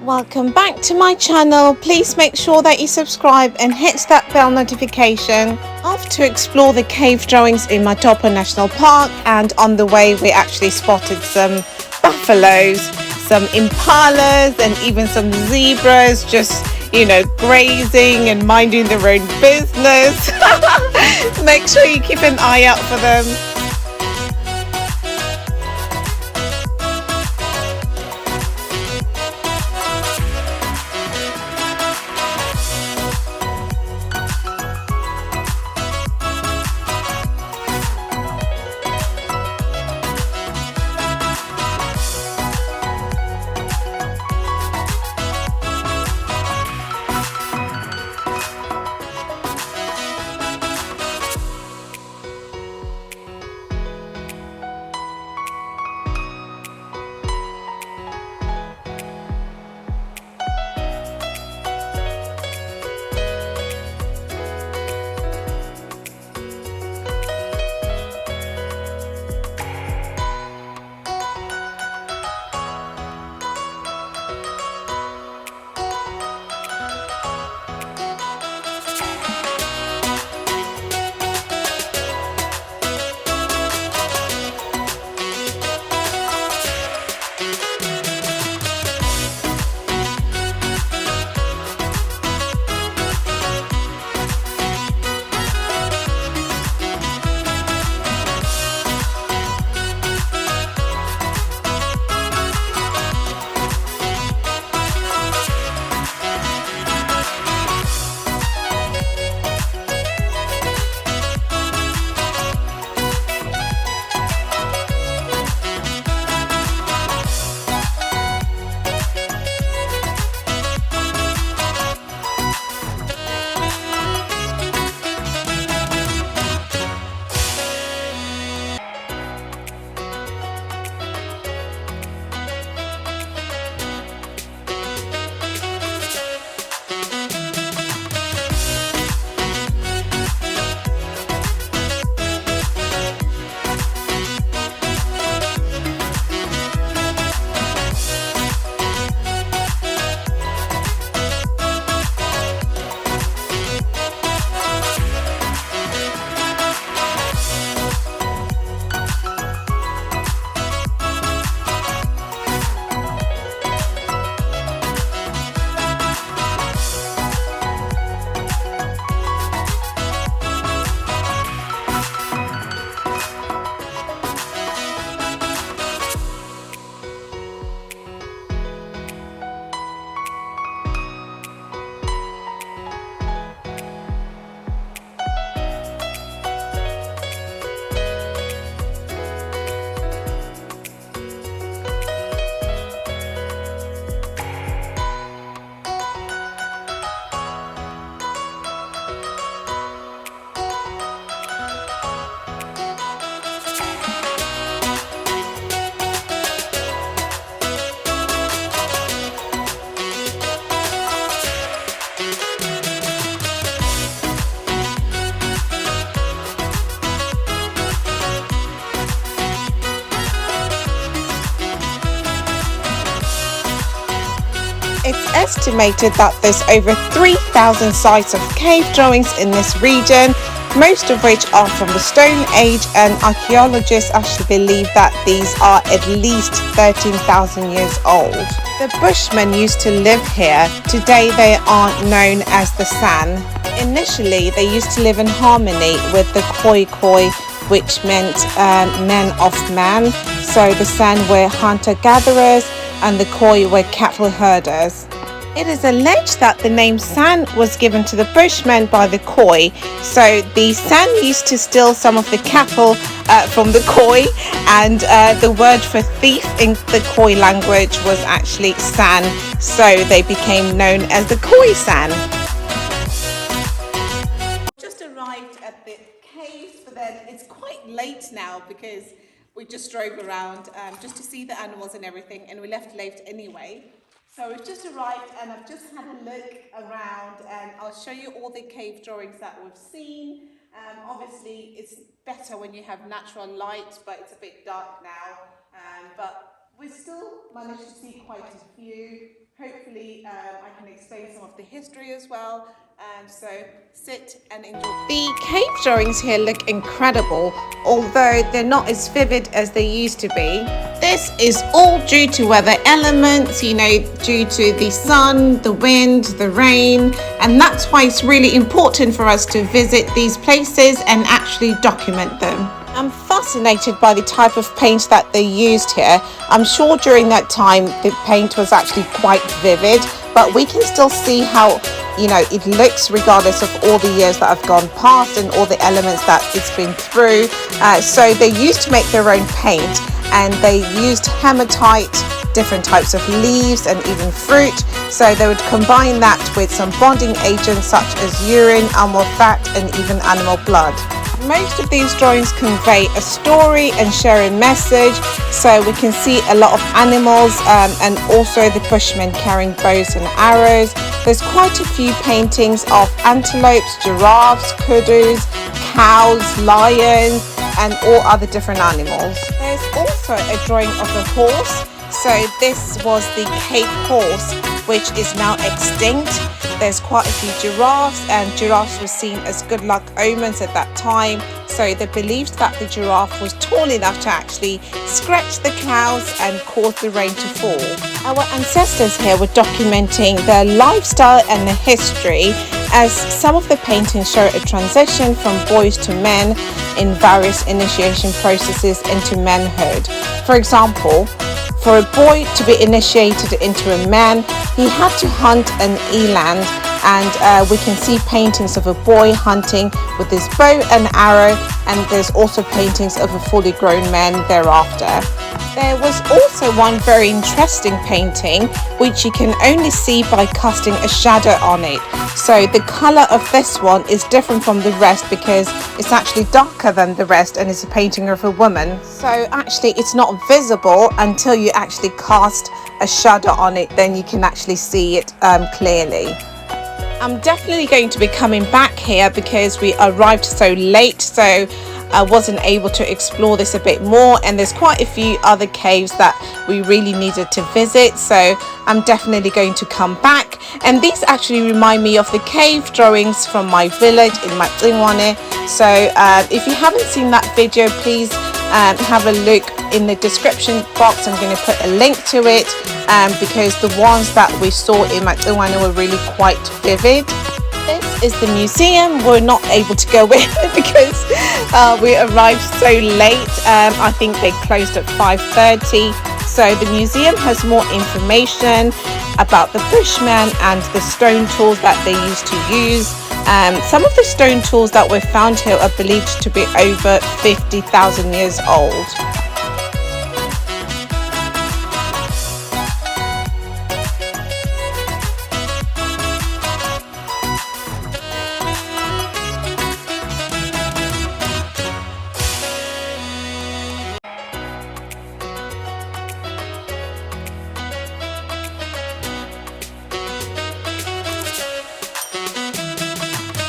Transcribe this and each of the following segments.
Welcome back to my channel. Please make sure that you subscribe and hit that bell notification. Off to explore the cave drawings in Matopo National Park, and on the way we actually spotted some buffaloes, some impalas and even some zebras just, you know, grazing and minding their own business. Make sure you keep an eye out for them. It's estimated that there's over 3,000 sites of cave drawings in this region, most of which are from the Stone Age, and archaeologists actually believe that these are at least 13,000 years old. The bushmen used to live here. Today they are known as the San. Initially they used to live in harmony with the Khoi-khoi, which meant men of man. So the San were hunter-gatherers and the Khoi were cattle herders. It is alleged that the name San was given to the Bushmen by the Khoi. So the San used to steal some of the cattle from the Khoi, and the word for thief in the Khoi language was actually San. So they became known as the Khoisan. Just arrived at the caves, but then it's quite late now because we just drove around just to see the animals and everything, and we left late anyway. So we've just arrived and I've just had a look around, and I'll show you all the cave drawings that we've seen. Obviously it's better when you have natural light, but it's a bit dark now. But we still managed to see quite a few. Hopefully I can explain some of the history as well. So sit and enjoy. The cave drawings here look incredible, although they're not as vivid as they used to be. This is all due to weather elements, you know, due to the sun, the wind, the rain, and that's why it's really important for us to visit these places and actually document them. I'm fascinated by the type of paint that they used here. I'm sure during that time the paint was actually quite vivid, but we can still see how, you know, it looks regardless of all the years that have gone past and all the elements that it's been through. So they used to make their own paint, and they used hematite, different types of leaves and even fruit. So they would combine that with some bonding agents such as urine, animal fat and even animal blood. Most of these drawings convey a story and share a message, so we can see a lot of animals and also the bushmen carrying bows and arrows. There's quite a few paintings of antelopes, giraffes, kudus, cows, lions and all other different animals. There's also a drawing of a horse. So this was the Cape horse, which is now extinct. There's quite a few giraffes, and giraffes were seen as good luck omens at that time. So they believed that the giraffe was tall enough to actually scratch the clouds and cause the rain to fall. Our ancestors here were documenting their lifestyle and their history, as some of the paintings show a transition from boys to men in various initiation processes into manhood. For example, for a boy to be initiated into a man, he had to hunt an eland, and we can see paintings of a boy hunting with his bow and arrow, and there's also paintings of a fully grown man thereafter. There was also one very interesting painting which you can only see by casting a shadow on it. So the colour of this one is different from the rest because it's actually darker than the rest, and it's a painting of a woman. So actually it's not visible until you actually cast a shadow on it, then you can actually see it clearly. I'm definitely going to be coming back here because we arrived so late, so I wasn't able to explore this a bit more, and there's quite a few other caves that we really needed to visit, so I'm definitely going to come back. And these actually remind me of the cave drawings from my village in Missdivalicious. So if you haven't seen that video, please have a look in the description box. I'm going to put a link to it because the ones that we saw in Missdivalicious were really quite vivid. This is the museum. We're not able to go in because we arrived so late. I think they closed at 5:30. So the museum has more information about the bushmen and the stone tools that they used to use. Some of the stone tools that were found here are believed to be over 50,000 years old.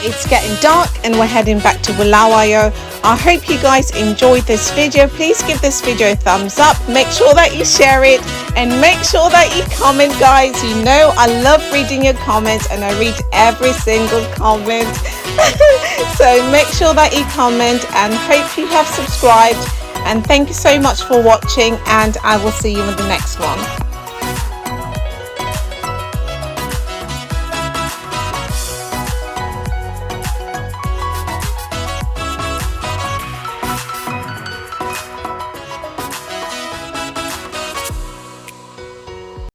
It's getting dark and we're heading back to Bulawayo. I hope you guys enjoyed this video. Please give this video a thumbs up. Make sure that you share it and make sure that you comment, guys. You know I love reading your comments and I read every single comment. So make sure that you comment, and hope you have subscribed. And thank you so much for watching, and I will see you in the next one.